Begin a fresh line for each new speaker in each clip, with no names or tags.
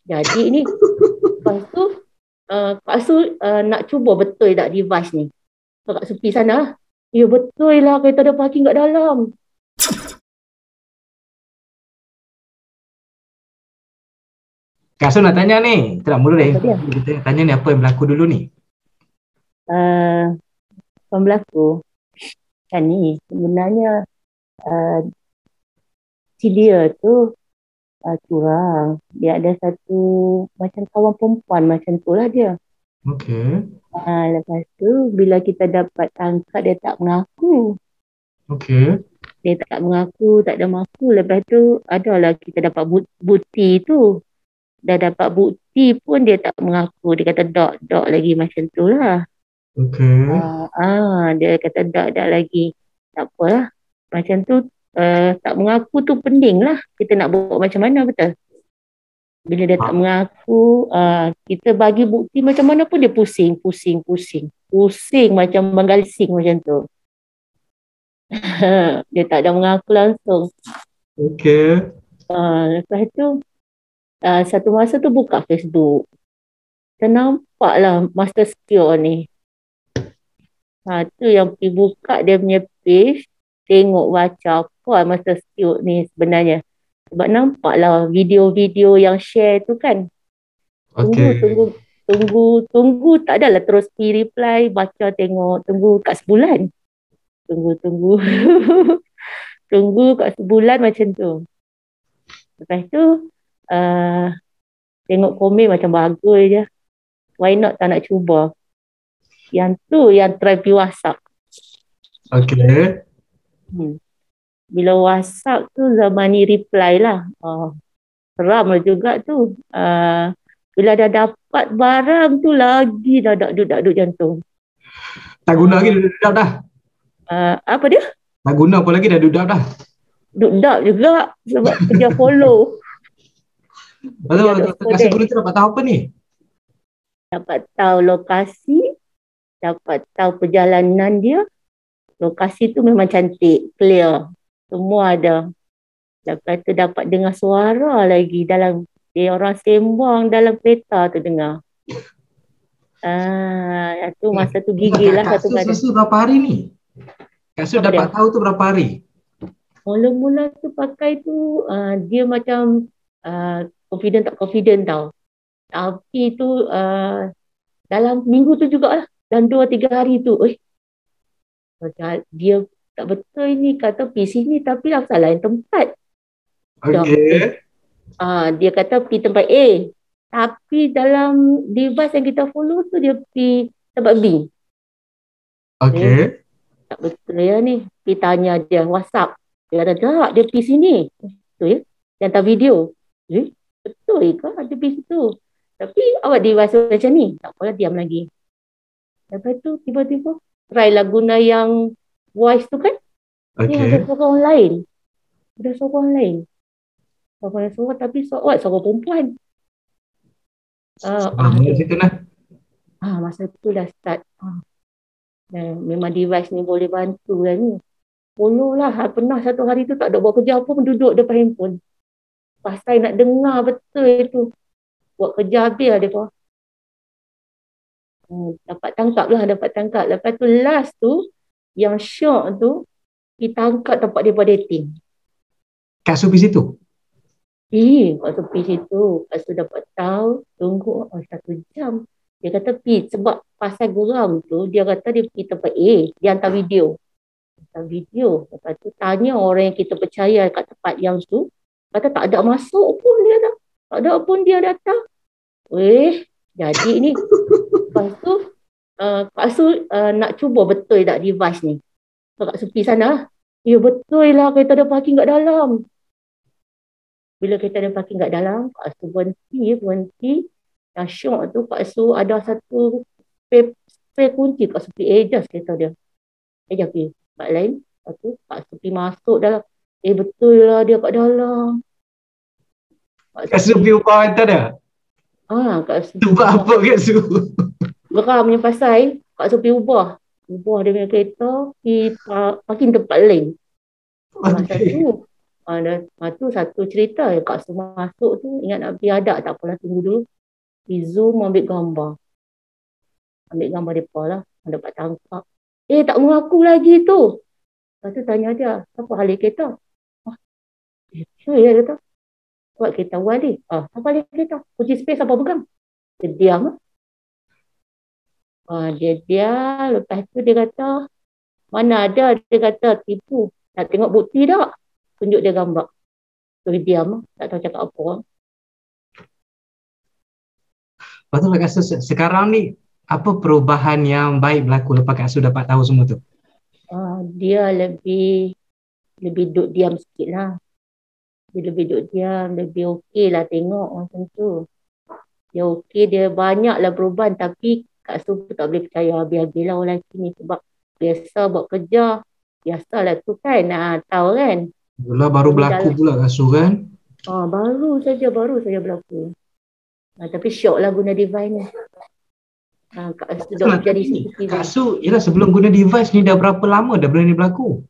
Jadi ni. Lepas tu Kak Su nak cuba betul tak device ni. So, Kak Supi sana. Ya betul lah kereta ada parking kat dalam.
Kak Su nak tanya ni. Tak mula dah.
Apa dia?
Kita tanya ni apa yang berlaku dulu ni.
Pembelaku kan ni sebenarnya si dia tu curang. Dia ada satu macam kawan perempuan macam tu lah dia.
Okey.
Lepas tu bila kita dapat tangkap dia tak mengaku.
Okey.
Dia tak mengaku, tak ada mengaku. Lepas tu adalah kita dapat bukti tu. Dah dapat bukti pun dia tak mengaku. Dia kata dok lagi macam tu lah.
Okey.
Dia kata dak lagi. Tak apalah. Macam tu tak mengaku tu pening lah. Kita nak buat macam mana, betul? Bila dia tak mengaku, kita bagi bukti macam mana pun dia pusing macam menggalsing macam tu. Dia tak ada mengaku langsung.
Okey.
Lepas tu satu masa tu buka Facebook. Kita nampak lah Master Secure ni. Tu yang pergi buka dia punya page, tengok baca apa Master Secure ni sebenarnya. Sebab nampak lah video-video yang share tu kan. Tunggu tak adalah terus pergi reply, baca tengok, tunggu kat sebulan. Tunggu tunggu kat sebulan macam tu. Lepas tu tengok komen macam bagus je. Why not tak nak cuba. Yang tu yang try pergi WhatsApp.
Okey.
Bila WhatsApp tu zaman ni reply lah. Seram lah juga tu. Bila dah dapat barang tu lagi dah duduk jantung.
Tak guna lagi dah dudap dah.
Apa dia?
Tak guna apa lagi dah dudap dah.
Dudap juga sebab kerja follow.
Kasih guna tu dapat tahu apa ni?
Dapat tahu lokasi, dapat tahu perjalanan dia. Lokasi tu memang cantik, clear. Semua ada. Lepas tu dapat dengar suara lagi dalam dia orang sembang dalam kereta tu dengar. Tu masa tu gigil lah satu kali.
Kak Su berapa hari ni? Kak Su dapat tahu tu berapa hari?
Mula-mula tu pakai tu dia macam confident tau. Tapi tu dalam minggu tu jugalah. Dalam 2-3 hari tu. Dia tak betul ni kata pergi sini tapi dah salah yang tempat.
Okey.
Dia kata pergi tempat A. Tapi dalam device yang kita follow tu dia pergi tempat B.
Okey.
Tak betul ya ni. Kita tanya dia WhatsApp. Dia kata tak, dia pergi sini. Betul ya? Dia hantar video. Betul ke dia pergi situ? Tapi awak device macam ni. Tak apalah, diam lagi. Lepas tu tiba-tiba try lah guna yang voice tu kan. Ni ada seorang lain. Ada seorang lain. Tapi seorang perempuan. Masa tu dah start. Memang device ni boleh bantu kan ni. Follow lah. Pernah satu hari tu tak ada buat kerja apa pun duduk depan handphone. Pasal nak dengar betul itu. Buat kerja habis lah dia. Dapat tangkap. Lepas tu last tu, yang syok tu, kita angkat tempat dia pada dating.
Kak Su pergi situ?
Kak Su pergi situ. Lepas tu dapat tahu, tunggu 1 jam. Dia kata pergi sebab pasal geram tu, dia kata dia pergi tempat A. Dia hantar video. Lepas tu tanya orang yang kita percaya kat tempat yang tu. Kata tak ada masuk pun dia dah. Tak ada pun dia datang. Jadi ni. Lepas tu Kak Su nak cuba betul tak device ni. So, Kak Su pergi sana. Ya betul lah kereta ada parking kat dalam. Bila kereta ada parking kat dalam, Kak Su berhenti. Yang syok tu Kak Su ada satu spare kunci. Kak Su pergi adjust kereta dia. Pergi tempat lain. Lepas tu Kak Su pergi masuk dalam. Betul lah dia kat dalam.
Kak Su pergi ubah kereta dia?
Kak Su
tu buat apa Kak Su?
Geram punya pasal Kak Su pergi ubah dia punya kereta pergi parking tempat lain. Masa tu Tu satu cerita yang Kak Su masuk tu, ingat nak biadab tak apalah, tunggu dulu. Di Zoom ambil gambar. Ambil gambar mereka lah. Dapat tangkap. Tak mengaku lagi tu. Lepas tu tanya dia, siapa ahli kereta? Ya, dia kata. Buat kereta wali. Siapa ahli kereta? Kunci space apa pegang? Dia diam. Dia diam. Lepas tu dia kata, mana ada, dia kata tipu. Nak tengok bukti tak? Tunjuk dia gambar. So, dia diam. Tak tahu cakap apa.
Lepas tu Kak Su, sekarang ni apa perubahan yang baik berlaku lepas Kak Su dapat tahu semua tu?
Dia lebih duduk diam sikit lah. Dia lebih duduk diam, lebih okey lah tengok macam tu. Dia okey, dia banyaklah perubahan, tapi Kak Su pun tak boleh percaya habis-habis lah orang lelaki ni, sebab biasa buat kerja, biasalah tu kan, tahu kan.
Mula baru berlaku pula Kak Su kan?
Baru saja berlaku. Tapi syok lah guna device ni. Kak Su dah jadi CCTV.
Kak Su, yelah sebelum guna device ni dah berapa lama dah benda ni berlaku?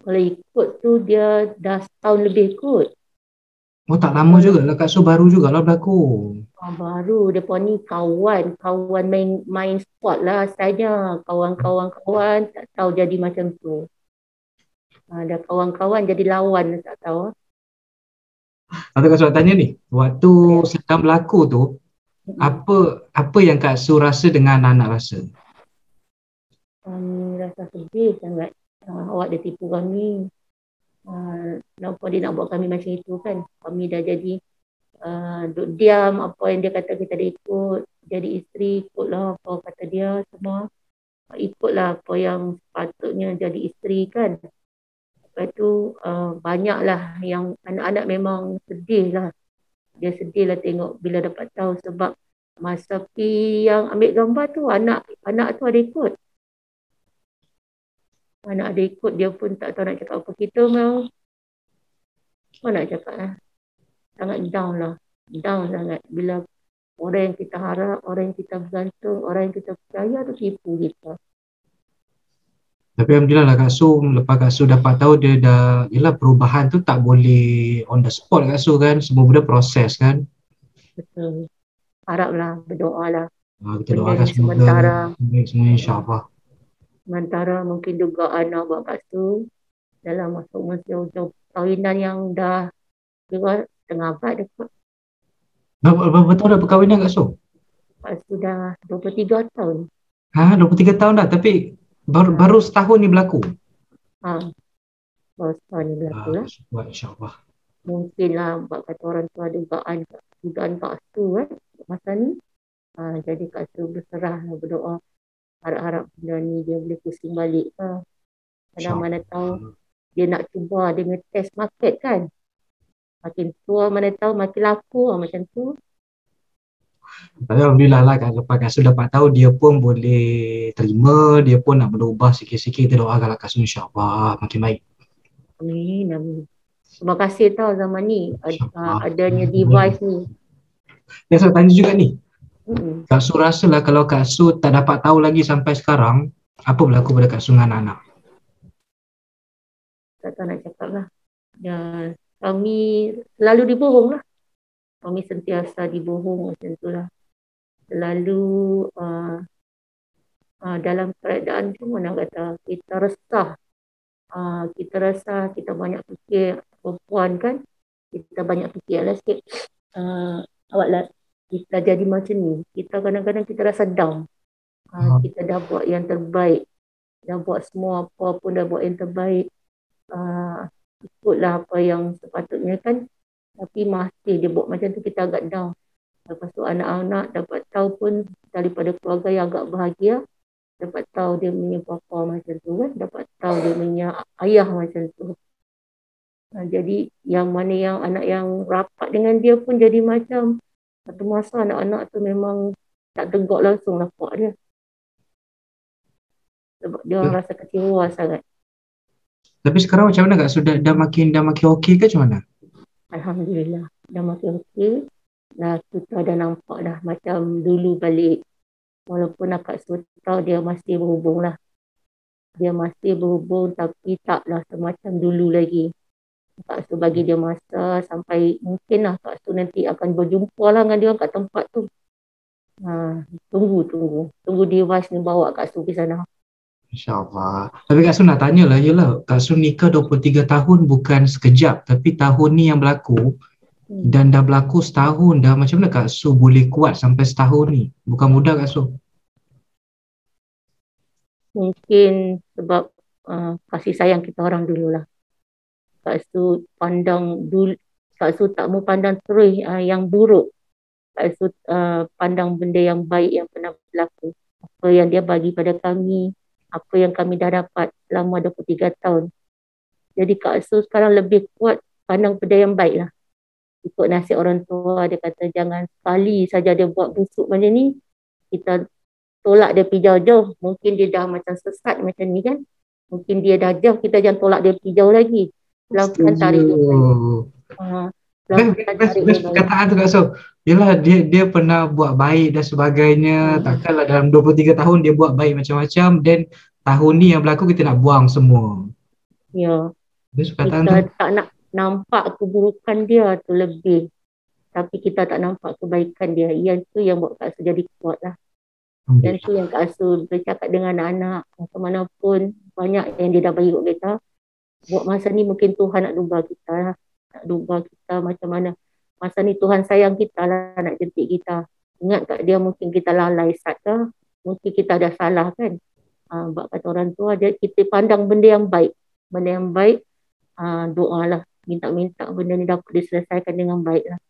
Kalau ikut tu dia dah setahun lebih kot.
Oh tak lama juga lah Kak Su, baru juga lah berlaku.
Baru, depa ni kawan main sport lah asalnya. Kawan-kawan tak tahu jadi macam tu. Ada kawan-kawan jadi lawan tak tahu.
Kalau Kak Su nak tanya ni, waktu sedang berlaku tu, apa yang Kak Su rasa dengan anak rasa?
Kami rasa sedih sangat. Awak dia tipu kami. Kenapa dia nak buat kami macam itu kan? Kami dah jadi duduk diam, apa yang dia kata kita dah ikut. Jadi isteri ikutlah apa kata dia semua. Ikutlah apa yang sepatutnya jadi isteri kan. Lepas tu banyaklah yang anak-anak memang sedih lah. Dia sedih lah tengok bila dapat tahu, sebab masa pi yang ambil gambar tu anak tu ada ikut. Anak ada ikut, dia pun tak tahu nak cakap apa. Kita mau nak cakap lah. Sangat down lah. Down sangat bila orang yang kita harap, orang yang kita bergantung, orang yang kita percaya tu tipu kita.
Tapi alhamdulillah lah Kak Su, lepas Kak Su dapat tahu dia dah, yelah perubahan tu tak boleh on the spot Kak Su kan, semua benda proses kan.
Betul. Haraplah, berdoa lah.
Kita doakan semoga baik semua insyaAllah.
Sementara mungkin juga anak buat Kak Su dalam masuk usia perkahwinan yang dah juga setengah abad dekat.
Berapa tahun dah perkahwinan Kak Su?
Kak Su dah 23 tahun.
23 tahun dah, tapi baru setahun ni berlaku?
Baru setahun ni berlaku lah.
InsyaAllah.
Mungkinlah buat kata orang tua dugaan Kak Su masa ni. Jadi Kak Su berserah lah, berdoa. Harap-harap benda ni dia boleh pusing balik lah. Kadang mana tahu dia nak cuba, dia nge-test market kan. Makin tua mana tahu makin laku lah macam tu.
Alhamdulillah lah kan, lepas Kak Su dapat tahu dia pun boleh terima, dia pun nak berubah sikit-sikit. Kita doakan lah Kak Su insyaAllah makin baik.
Amin. Terima kasih tau zaman ni adanya device ni.
Saya tanya juga ni. Kak Su rasa lah kalau Kak Su tak dapat tahu lagi sampai sekarang, apa berlaku pada Kak Su dengan anak?
Tak tahu nak cakap lah. Kami selalu dibohong lah. Kami sentiasa dibohong macam tu lah. Selalu dalam keadaan tu mana kata kita resah. Kita rasa kita banyak fikir, perempuan kan. Kita banyak fikir lah sikit. Awaklah kita jadi macam ni. Kita kadang-kadang kita rasa down. Kita dah buat yang terbaik. Dah buat semua apa pun dah buat yang terbaik. Ikutlah apa yang sepatutnya kan. Tapi masih dia buat macam tu, kita agak down. Lepas tu anak-anak dapat tahu pun daripada keluarga yang agak bahagia. Dapat tahu dia punya bapa macam tu kan. Dapat tahu dia punya ayah macam tu. Jadi yang mana yang anak yang rapat dengan dia pun jadi macam satu masa anak-anak tu memang tak tegak langsung nampak dia. Sebab dia orang rasa kecewa sangat.
Tapi sekarang macam mana Kak? Sudah dah makin okey ke macam mana?
Alhamdulillah dah makin okey. Dah kita dah nampak dah macam dulu balik. Walaupun Kak Su tahu dia masih berhubung lah. Dia masih berhubung tapi taklah semacam dulu lagi. Kak Su bagi dia masa sampai mungkin lah Kak Su nanti akan berjumpa lah dengan dia kat tempat tu. Tunggu device ni bawa Kak Su ke sana.
InsyaAllah. Tapi Kak Su nak tanya lah, yelah, Kak Su nikah 23 tahun bukan sekejap, tapi tahun ni yang berlaku dan dah berlaku setahun dah. Macam mana Kak Su boleh kuat sampai setahun ni? Bukan mudah Kak Su.
Mungkin sebab kasih sayang kita orang dululah. Kak Su pandang dulu, Kak Su tak mau pandang terus yang buruk. Kak Su pandang benda yang baik yang pernah berlaku. Apa yang dia bagi pada kami, apa yang kami dah dapat selama 23 tahun. Jadi Kak Su sekarang lebih kuat pandang benda yang baik lah. Ikut nasihat orang tua, dia kata jangan sekali saja dia buat busuk macam ni, kita tolak dia pergi jauh-jauh. Mungkin dia dah macam sesat macam ni kan. Mungkin dia dah jauh, kita jangan tolak dia pergi jauh lagi. Lakukan tarik dia balik.
Best perkataan tu Kak Su. Yelah, dia pernah buat baik dan sebagainya. Takkanlah dalam 23 tahun dia buat baik macam-macam, dan tahun ni yang berlaku kita nak buang semua.
Ya.
Best
Kita tak nak nampak keburukan dia tu lebih. Tapi kita tak nampak kebaikan dia. Yang tu yang buat Kak Su jadi kuat lah. Yang tu yang Kak Su bercakap dengan anak-anak. Macam mana pun banyak yang dia dah bagi kat kita. Buat masa ni mungkin Tuhan nak duba kita lah. Nak duba kita macam mana. Masa ni Tuhan sayang kita lah, nak jentik kita. Ingat kat dia mungkin kita lalai sat lah. Mungkin kita ada salah kan. Buat kata orang tua, kita pandang benda yang baik. Benda yang baik, doa lah. Minta-minta benda ni dapat diselesaikan dengan baik lah.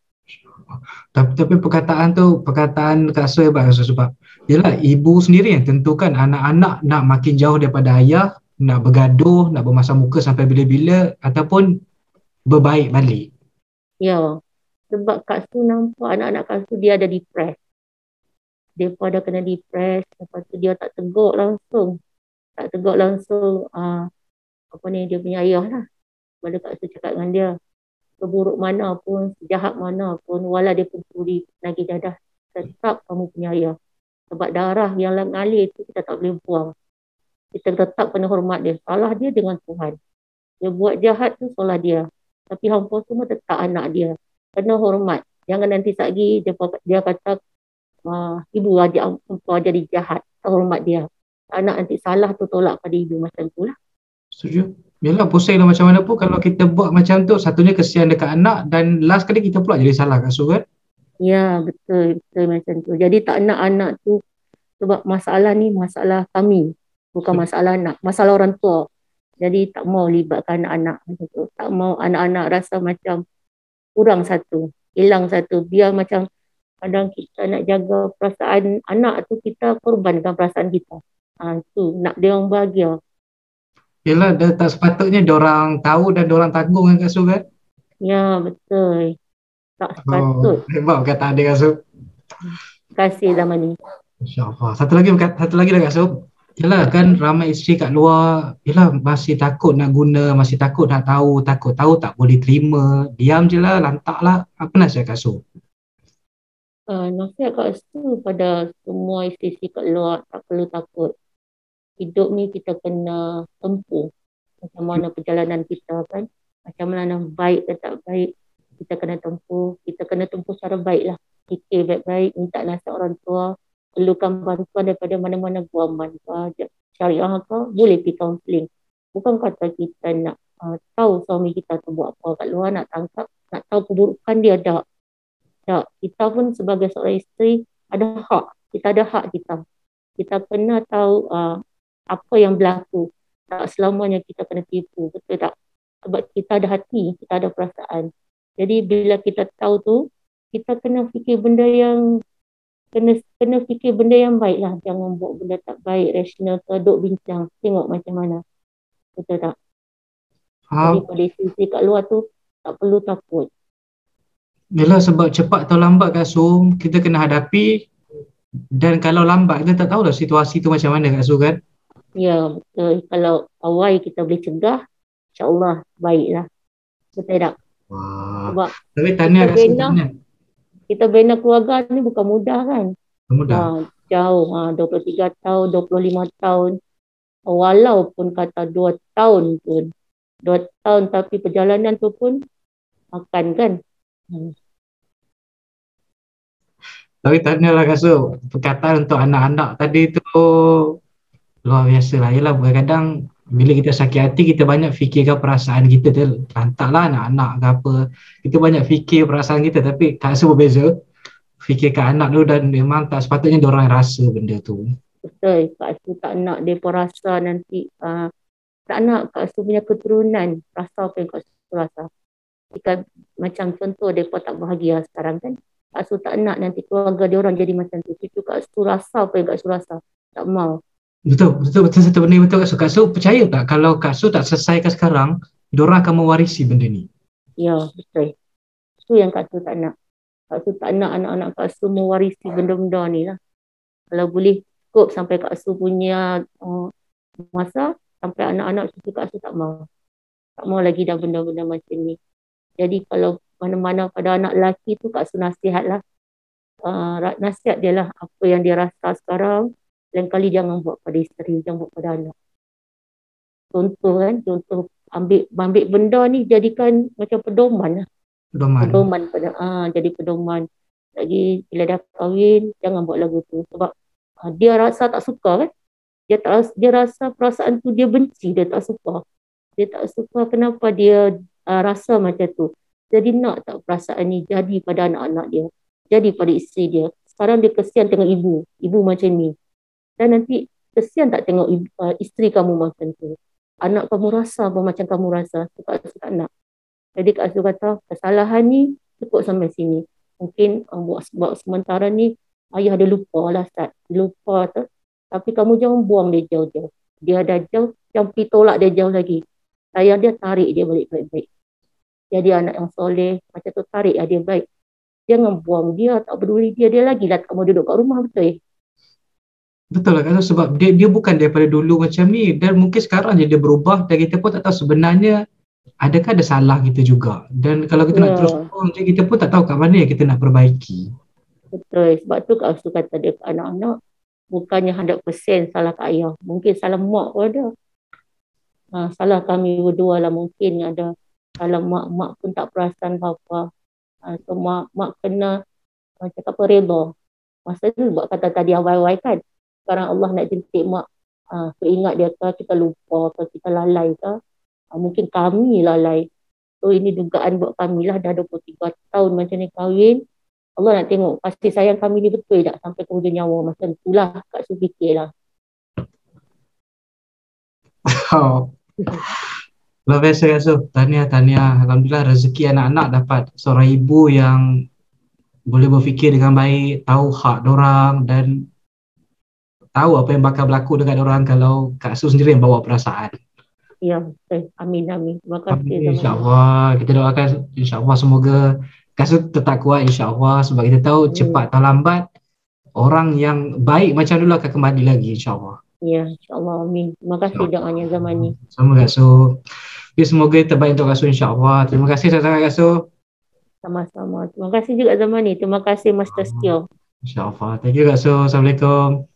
Tapi perkataan Kak Su hebat Kak Su, sebab yelah, ibu sendiri yang tentukan anak-anak nak makin jauh daripada ayah, nak bergaduh, nak bermasam muka sampai bila-bila, ataupun berbaik balik.
Ya, sebab Kak Su nampak anak-anak Kak Su dia ada depres. Dia pun ada kena depres, lepas tu dia tak tegur langsung. Apa ni, dia punya ayah lah. Bila Kak Su cakap dengan dia, keburuk mana pun, sejahat mana pun, walau dia pencuri lagi dadah, tetap kamu punya ayah. Sebab darah yang mengalir itu kita tak boleh buang. Kita tetap kena hormat dia. Salah dia dengan Tuhan. Dia buat jahat tu salah dia. Tapi hampa semua tetap anak dia. Kena hormat. Jangan nanti lagi dia kata ibu jadi jahat. Tak hormat dia. Anak nanti salah tu tolak pada ibu macam tu lah.
Setuju. Yalah, pusing lah macam mana pun kalau kita buat macam tu, satunya kesian dekat anak dan last kali kita pula jadi salah Kak Su kan?
Ya, betul macam tu. Jadi tak nak anak tu, sebab masalah ni masalah kami. Bukan masalah anak, masalah orang tua. Jadi tak mau libatkan anak-anak macam tu. Tak mau anak-anak rasa macam kurang satu, hilang satu. Biar macam kadang kita nak jaga perasaan anak tu, kita korbankan perasaan kita. Tu nak dia orang bahagia.
Yelah, tak sepatutnya diorang tahu dan diorang tanggung kan Kak Su kan?
Ya, betul. Tak sepatut.
Hebat kata dia Kak Su.
Terima kasih zaman ni.
InsyaAllah. Satu lagi dah Kak Su. Yelah, kan ramai isteri kat luar, yelah, masih takut nak guna, masih takut nak tahu, takut tahu tak boleh terima, diam je lah, lantak lah. Apa nasihat Kak Su?
Nasihat Kak Su pada semua isteri kat luar, tak perlu takut. Hidup ni kita kena tempuh macam mana perjalanan kita kan, macam mana baik ke tak baik, kita kena tempuh secara baik lah. Fikir baik-baik, minta nasihat orang tua, perlukan bantuan daripada mana-mana guaman syariah ke, boleh pergi kaunseling. Bukan kata kita nak tahu suami kita tu buat apa kat luar, nak tangkap, nak tahu keburukan dia, tak. Kita pun sebagai seorang isteri ada hak, kita ada hak kita kena tahu apa yang berlaku. Tak selamanya kita kena tipu, betul tak? Sebab kita ada hati, kita ada perasaan. Jadi bila kita tahu tu, kita kena fikir benda yang baik lah. Jangan buat benda tak baik, rasional ke, duk bincang, tengok macam mana. Betul tak? Jadi pada isteri kat luar tu, tak perlu takut.
Yelah, sebab cepat atau lambat Kak Su, kita kena hadapi. Dan kalau lambat, kita tak tahulah situasi tu macam mana Kak Su kan?
Ya, betul. Kalau awal kita boleh cegah, insyaAllah baiklah. Betul tak?
Wah.
Sebab
tapi tanya Kak Su,
kita bina keluarga ni bukan mudah kan?
Mudah.
Jauh, 23 tahun, 25 tahun. Walaupun kata 2 tahun pun, 2 tahun tapi perjalanan tu pun makan kan.
Tapi tahniah lah Kak Su. Perkataan untuk anak-anak tadi tu luar biasa lah. Yelah kadang-kadang bila kita sakit hati kita banyak fikirkan perasaan kita tu. Lantaklah anak-anak ke apa. Kita banyak fikir perasaan kita tapi Kak Su berbeza. Fikirkan anak tu dan memang tak sepatutnya diorang rasa benda tu.
Betul, Kak Su tak nak mereka rasa nanti, tak nak Kak Su punya keturunan rasa apa yang Kak Su rasa. Jika macam contoh mereka tak bahagia sekarang kan, Kak Su tak nak nanti keluarga dia orang jadi macam tu. Cucu Kak Su rasa apa yang Kak Su rasa. Tak mau.
Betul satu benda betul Kak Su. Kak Su percaya tak kalau Kak Su tak selesaikan sekarang, diorang akan mewarisi benda ni?
Ya, betul. Itu yang Kak Su tak nak. Kak Su tak nak anak-anak Kak Su mewarisi benda-benda ni lah. Kalau boleh cukup sampai Kak Su punya masa, sampai anak-anak cucu Kak Su tak mau. Tak mau lagi dah benda-benda macam ni. Jadi kalau mana-mana pada anak lelaki tu Kak Su nasihat lah. Nasihat dia lah apa yang dia rasa sekarang. Lain kali jangan buat pada isteri, jangan buat pada anak. Contoh kan, contoh ambil benda ni jadikan macam pedoman lah. Pedoman pada jadi pedoman. Lagi bila dah kahwin jangan buat lagu tu sebab dia rasa tak suka kan. Dia rasa perasaan tu dia benci, dia tak suka. Dia tak suka kenapa dia rasa macam tu. Jadi nak tak perasaan ni jadi pada anak-anak dia, jadi pada isteri dia. Sekarang dia kesian tengok ibu macam ni. Dan nanti kesian tak tengok isteri kamu macam tu. Anak kamu rasa apa macam kamu rasa. Kak Su tak nak. Jadi Kak Su kata kesalahan ni cukup sampai sini. Mungkin buat sementara ni ayah dia lupa lah Ustaz. Lupa tu. Tapi kamu jangan buang dia jauh-jauh. Dia dah jauh, jangan pergi tolak dia jauh lagi. Sayang dia, tarik dia balik baik-baik. Jadi anak yang soleh, macam tu tarik dia baik. Jangan buang dia, tak peduli dia lagi lah tak mau duduk kat rumah, betul?
Betul lah Kak Su, sebab dia bukan daripada dulu macam ni dan mungkin sekarang je dia berubah dan kita pun tak tahu sebenarnya adakah ada salah kita juga. Dan kalau kita nak terus buang je, kita pun tak tahu kat mana yang kita nak perbaiki.
Betul, sebab tu Kak Su kata dia ke anak-anak bukannya 100% salah Kak Ayah. Mungkin salah mak pun ada. Salah kami berdua lah mungkin ada. Kalau mak pun tak perasan apa-apa. So mak kena cakap apa reda. Masa tu buat kata tadi awal-awal kan. Sekarang Allah nak jemput mak. Ingat dia ke kita lupa ke kita lalai ke. Mungkin kami lalai. So ini dugaan buat kami lah. Dah 23 tahun macam ni kahwin. Allah nak tengok kasih sayang kami ni betul tak sampai ke hujung nyawa. Macam itulah Kak Su fikirlah.
Luar biasa Kak Su. Tahniah. Alhamdulillah rezeki anak-anak dapat seorang ibu yang boleh berfikir dengan baik, tahu hak dorang dan tahu apa yang bakal berlaku dekat dorang kalau Kak Su sendiri yang bawa perasaan.
Ya, betul. Amin. Terima kasih.
Amin, insyaAllah. Kita doakan insyaAllah semoga Kak Su tetap kuat insyaAllah sebab kita tahu cepat atau lambat orang yang baik macam dulu akan kembali lagi insyaAllah.
Ya, insyaAllah. Amin. Terima kasih doanya zaman ni.
Sama Kak Su. Semoga terbaik untuk Kak Su insyaAllah. Terima kasih sangat Kak Su.
Sama-sama. Terima kasih juga zaman ni. Terima kasih Master Steel.
InsyaAllah. Thank you Kak Su. Assalamualaikum.